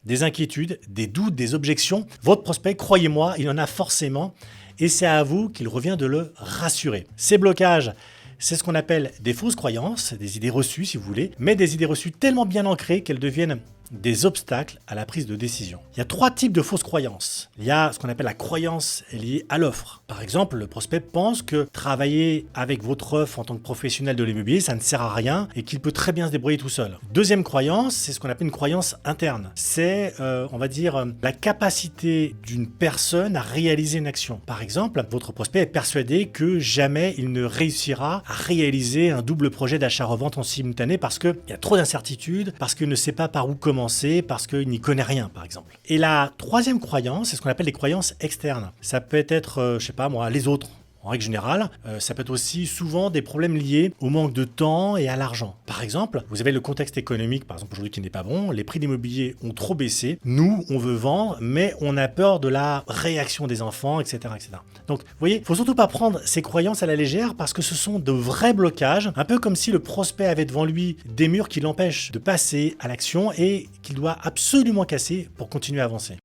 des inquiétudes, des doutes, des objections, votre prospect, croyez-moi, il en a forcément et c'est à vous qu'il revient de le rassurer. Ces blocages, c'est ce qu'on appelle des fausses croyances, des idées reçues si vous voulez, mais des idées reçues tellement bien ancrées qu'elles deviennent des obstacles à la prise de décision. Il y a 3 types de fausses croyances. Il y a ce qu'on appelle la croyance liée à l'offre. Par exemple, le prospect pense que travailler avec votre offre en tant que professionnel de l'immobilier, ça ne sert à rien et qu'il peut très bien se débrouiller tout seul. Deuxième croyance, c'est ce qu'on appelle une croyance interne. C'est, on va dire, la capacité d'une personne à réaliser une action. Par exemple, votre prospect est persuadé que jamais il ne réussira à réaliser un double projet d'achat-revente en simultané parce qu'il y a trop d'incertitudes, parce qu'il ne sait pas par où commencer, parce qu'il n'y connaît rien, par exemple. Et la troisième croyance, c'est ce qu'on appelle les croyances externes. Ça peut être, je sais pas moi, les autres. En règle générale, ça peut être aussi souvent des problèmes liés au manque de temps et à l'argent. Par exemple, vous avez le contexte économique, par exemple aujourd'hui qui n'est pas bon, les prix de l'immobilier ont trop baissé, nous on veut vendre, mais on a peur de la réaction des enfants, etc. etc. Donc vous voyez, il ne faut surtout pas prendre ces croyances à la légère parce que ce sont de vrais blocages, un peu comme si le prospect avait devant lui des murs qui l'empêchent de passer à l'action et qu'il doit absolument casser pour continuer à avancer.